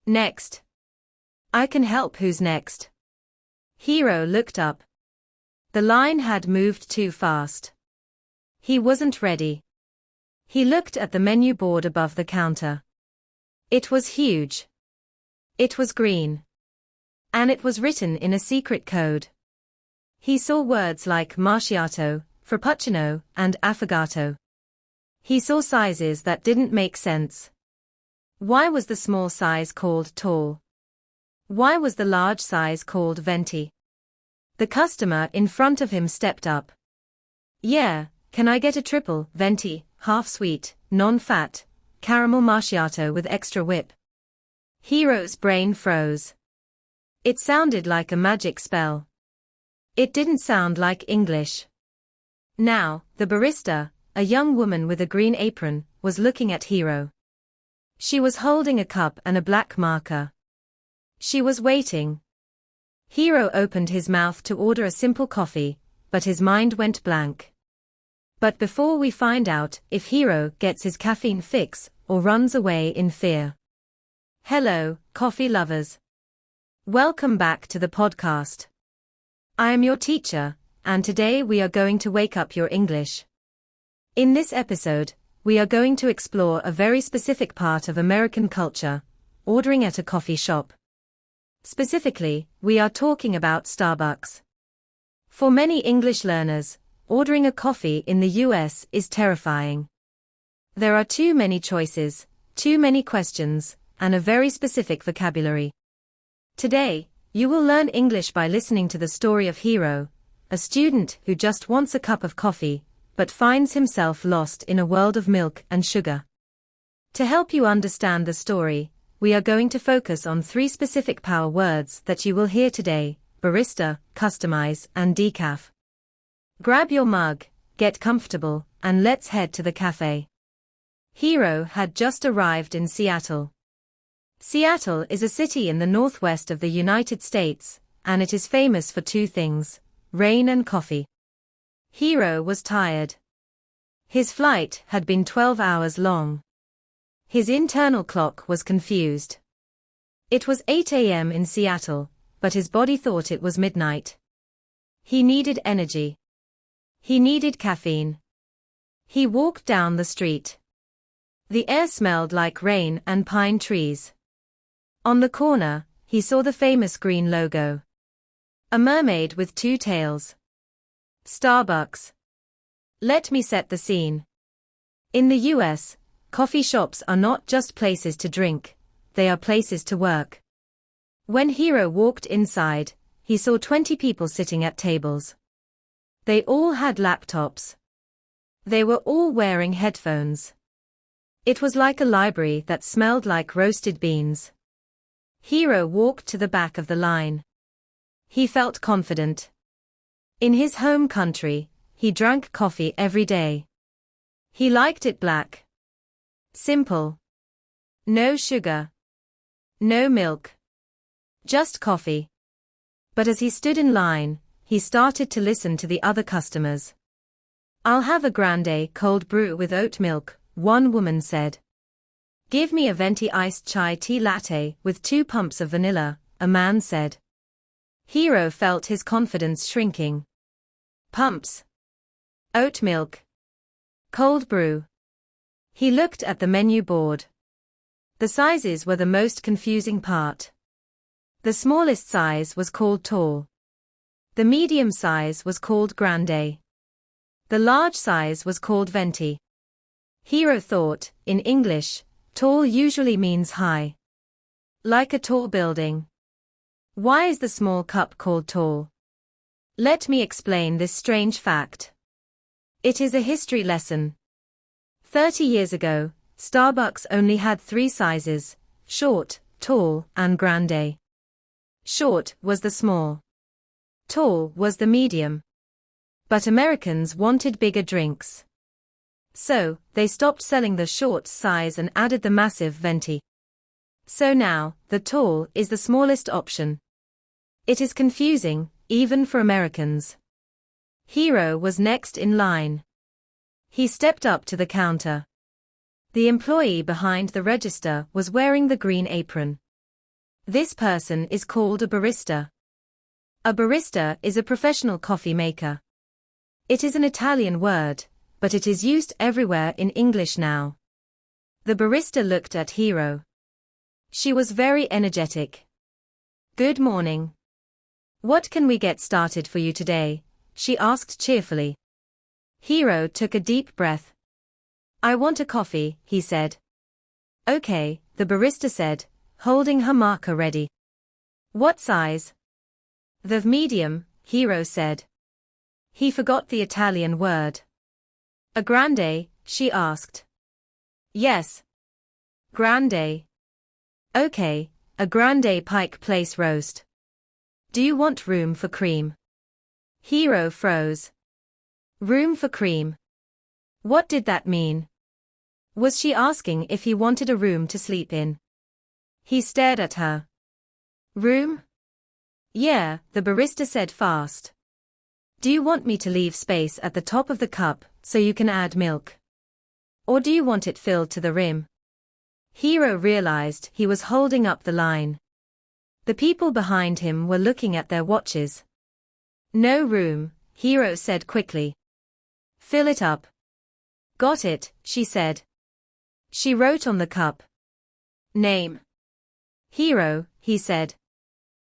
Next. I can help. Who's next? Hiro looked up. The line had moved too fast. He wasn't ready. He looked at the menu board above the counter. It was huge. It was green. And it was written in a secret code. He saw words like macchiato, frappuccino, and affogato. He saw sizes that didn't make sense. Why was the small size called tall? Why was the large size called venti? The customer in front of him stepped up. Yeah, can I get a triple venti, half sweet, non-fat, caramel macchiato with extra whip? Hiro's brain froze. It sounded like a magic spell. It didn't sound like English. Now, the barista, a young woman with a green apron, was looking at Hiro. She was holding a cup and a black marker. She was waiting. Hiro opened his mouth to order a simple coffee, but his mind went blank. But before we find out if Hiro gets his caffeine fix or runs away in fear. Hello, coffee lovers. Welcome back to the podcast. I am your teacher, and today we are going to wake up your English. In this episode, we are going to explore a very specific part of American culture, ordering at a coffee shop. Specifically, we are talking about Starbucks. For many English learners, ordering a coffee in the US is terrifying. There are too many choices, too many questions, and a very specific vocabulary. Today, you will learn English by listening to the story of Hiro, a student who just wants a cup of coffee, but finds himself lost in a world of milk and sugar. To help you understand the story, we are going to focus on 3 specific power words that you will hear today: barista, customize, and decaf. Grab your mug, get comfortable, and let's head to the cafe. Hiro had just arrived in Seattle. Seattle is a city in the northwest of the United States, and it is famous for 2 things: rain and coffee. Hiro was tired. His flight had been 12 hours long. His internal clock was confused. It was 8 a.m. in Seattle, but his body thought it was midnight. He needed energy. He needed caffeine. He walked down the street. The air smelled like rain and pine trees. On the corner, he saw the famous green logo. A mermaid with 2 tails. Starbucks. Let me set the scene. In the US, coffee shops are not just places to drink, they are places to work. When Hiro walked inside, he saw 20 people sitting at tables. They all had laptops. They were all wearing headphones. It was like a library that smelled like roasted beans. Hiro walked to the back of the line. He felt confident. In his home country, he drank coffee every day. He liked it black. Simple. No sugar. No milk. Just coffee. But as he stood in line, he started to listen to the other customers. "I'll have a Grande cold brew with oat milk," one woman said. "Give me a venti iced chai tea latte with 2 pumps of vanilla," a man said. Hiro felt his confidence shrinking. Pumps. Oat milk. Cold brew. He looked at the menu board. The sizes were the most confusing part. The smallest size was called tall. The medium size was called grande. The large size was called venti. Hiro thought, in English, tall usually means high. Like a tall building. Why is the small cup called tall? Let me explain this strange fact. It is a history lesson. 30 years ago, Starbucks only had 3 sizes: short, tall, and grande. Short was the small. Tall was the medium. But Americans wanted bigger drinks. So, they stopped selling the short size and added the massive venti. So now, the tall is the smallest option. It is confusing, even for Americans. Hiro was next in line. He stepped up to the counter. The employee behind the register was wearing the green apron. This person is called a barista. A barista is a professional coffee maker. It is an Italian word, but it is used everywhere in English now. The barista looked at Hiro. She was very energetic. Good morning. What can we get started for you today? She asked cheerfully. Hiro took a deep breath. I want a coffee, he said. Okay, the barista said, holding her marker ready. What size? The medium, Hiro said. He forgot the Italian word. A grande, she asked. Yes. Grande. Okay, a grande Pike Place roast. Do you want room for cream? Hiro froze. Room for cream. What did that mean? Was she asking if he wanted a room to sleep in? He stared at her. Room? Yeah, the barista said fast. Do you want me to leave space at the top of the cup so you can add milk? Or do you want it filled to the rim? Hiro realized he was holding up the line. The people behind him were looking at their watches. No room, Hiro said quickly. Fill it up. Got it, she said. She wrote on the cup. Name. Hiro, he said.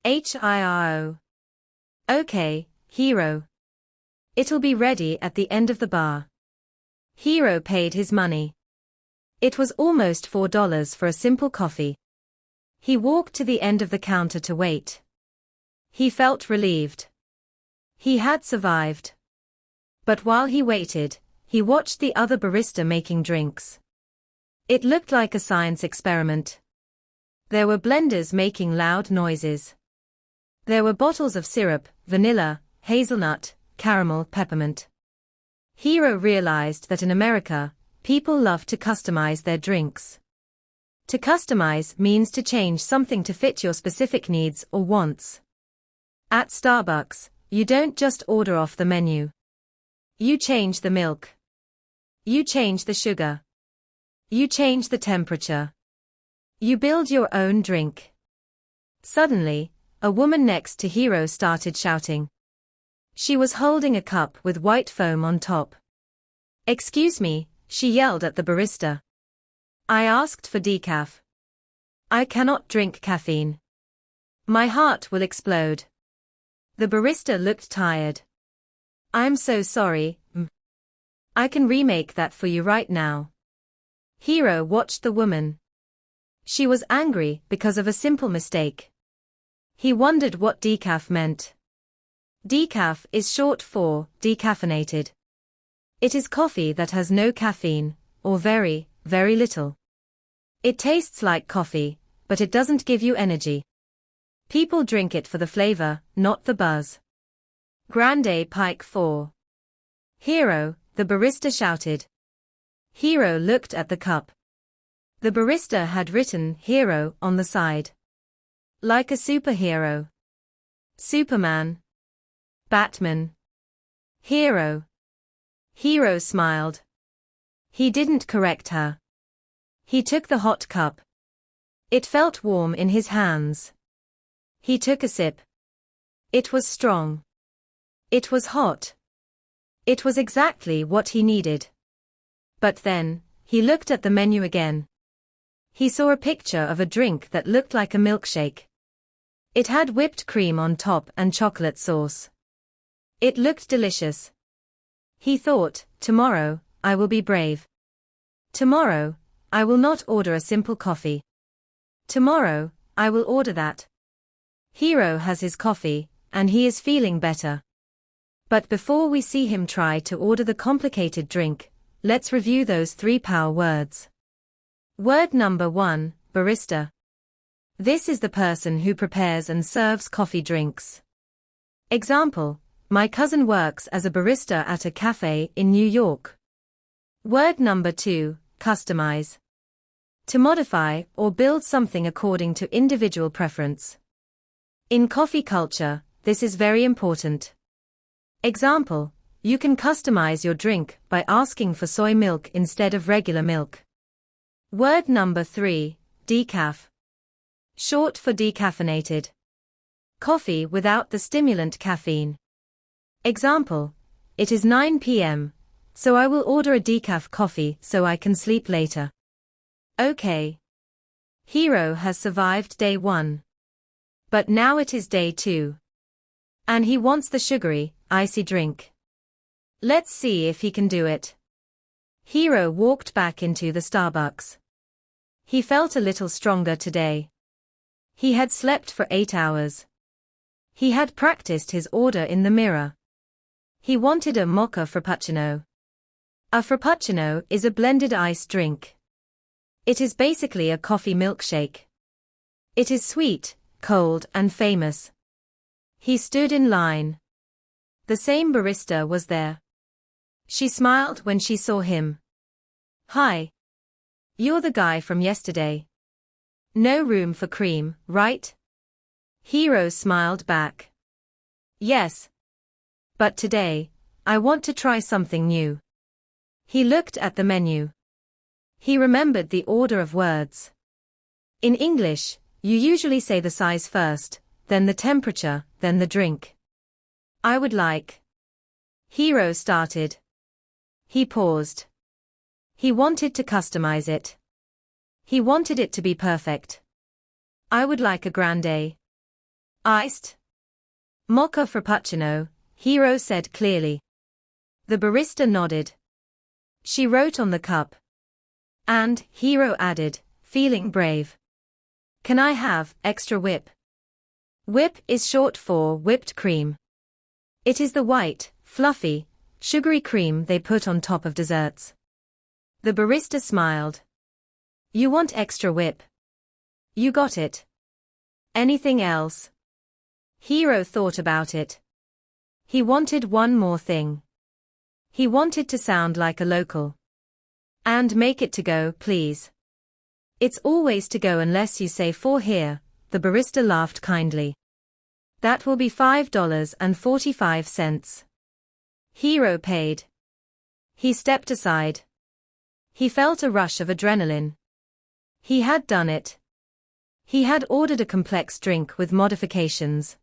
Hiro. Okay, Hiro. It'll be ready at the end of the bar. Hiro paid his money. It was almost $4 for a simple coffee. He walked to the end of the counter to wait. He felt relieved. He had survived. But while he waited, he watched the other barista making drinks. It looked like a science experiment. There were blenders making loud noises. There were bottles of syrup, vanilla, hazelnut, caramel, peppermint. Hiro realized that in America, people love to customize their drinks. To customize means to change something to fit your specific needs or wants. At Starbucks, you don't just order off the menu. You change the milk. You change the sugar. You change the temperature. You build your own drink. Suddenly, a woman next to Hiro started shouting. She was holding a cup with white foam on top. Excuse me, she yelled at the barista. I asked for decaf. I cannot drink caffeine. My heart will explode. The barista looked tired. I'm so sorry, I can remake that for you right now. Hiro watched the woman. She was angry because of a simple mistake. He wondered what decaf meant. Decaf is short for decaffeinated. It is coffee that has no caffeine, or very, very little. It tastes like coffee, but it doesn't give you energy. People drink it for the flavor, not the buzz. Grande Pike 4. Hiro, the barista shouted. Hiro looked at the cup. The barista had written Hero on the side. Like a superhero. Superman. Batman. Hero. Hiro smiled. He didn't correct her. He took the hot cup. It felt warm in his hands. He took a sip. It was strong. It was hot. It was exactly what he needed. But then, he looked at the menu again. He saw a picture of a drink that looked like a milkshake. It had whipped cream on top and chocolate sauce. It looked delicious. He thought, tomorrow, I will be brave. Tomorrow, I will not order a simple coffee. Tomorrow, I will order that. Hiro has his coffee, and he is feeling better. But before we see him try to order the complicated drink, let's review those 3 power words. Word number 1, barista. This is the person who prepares and serves coffee drinks. Example, my cousin works as a barista at a cafe in New York. Word number 2, customize. To modify or build something according to individual preference. In coffee culture, this is very important. Example, you can customize your drink by asking for soy milk instead of regular milk. Word number 3, decaf. Short for decaffeinated. Coffee without the stimulant caffeine. Example: it is 9 p.m., so I will order a decaf coffee so I can sleep later. Okay. Hiro has survived day 1. But now it is day 2. And he wants the sugary, icy drink. Let's see if he can do it. Hiro walked back into the Starbucks. He felt a little stronger today. He had slept for 8 hours. He had practiced his order in the mirror. He wanted a mocha frappuccino. A frappuccino is a blended iced drink. It is basically a coffee milkshake. It is sweet, cold, and famous. He stood in line. The same barista was there. She smiled when she saw him. Hi. You're the guy from yesterday. No room for cream, right? Hiro smiled back. Yes. But today, I want to try something new. He looked at the menu. He remembered the order of words. In English, you usually say the size first, then the temperature, then the drink. I would like. Hiro started. He paused. He wanted to customize it. He wanted it to be perfect. I would like a grande. Iced. Mocha frappuccino, Hiro said clearly. The barista nodded. She wrote on the cup. And, Hiro added, feeling brave. Can I have extra whip? Whip is short for whipped cream. It is the white, fluffy, sugary cream they put on top of desserts. The barista smiled. You want extra whip? You got it. Anything else? Hiro thought about it. He wanted one more thing. He wanted to sound like a local. And make it to go, please. It's always to go unless you say for here, the barista laughed kindly. That will be $5.45. Hiro paid. He stepped aside. He felt a rush of adrenaline. He had done it. He had ordered a complex drink with modifications.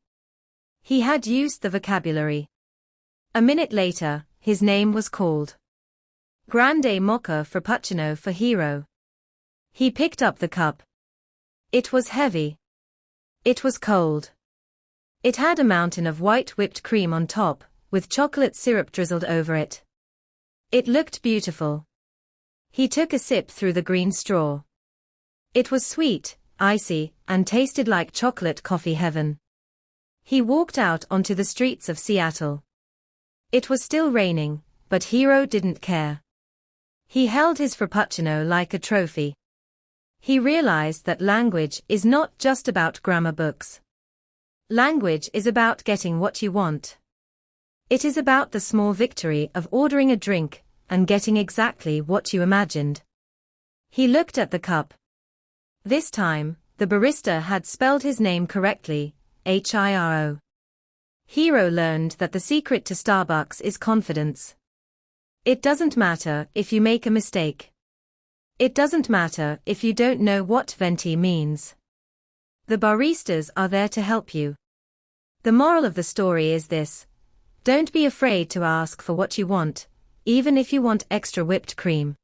He had used the vocabulary. A minute later, his name was called. Grande mocha frappuccino for Hiro. He picked up the cup. It was heavy. It was cold. It had a mountain of white whipped cream on top, with chocolate syrup drizzled over it. It looked beautiful. He took a sip through the green straw. It was sweet, icy, and tasted like chocolate coffee heaven. He walked out onto the streets of Seattle. It was still raining, but Hiro didn't care. He held his frappuccino like a trophy. He realized that language is not just about grammar books. Language is about getting what you want. It is about the small victory of ordering a drink and getting exactly what you imagined. He looked at the cup. This time, the barista had spelled his name correctly, Hiro. Hiro learned that the secret to Starbucks is confidence. It doesn't matter if you make a mistake. It doesn't matter if you don't know what Venti means. The baristas are there to help you. The moral of the story is this: don't be afraid to ask for what you want, even if you want extra whipped cream.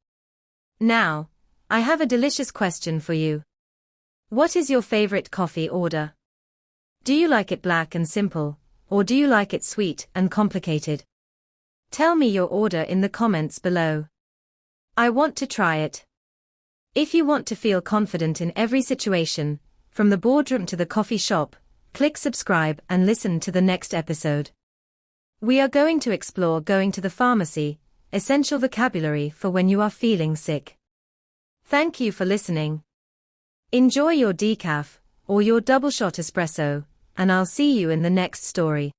Now, I have a delicious question for you. What is your favorite coffee order? Do you like it black and simple, or do you like it sweet and complicated? Tell me your order in the comments below. I want to try it. If you want to feel confident in every situation, from the boardroom to the coffee shop, click subscribe and listen to the next episode. We are going to explore going to the pharmacy, essential vocabulary for when you are feeling sick. Thank you for listening. Enjoy your decaf, or your double shot espresso, and I'll see you in the next story.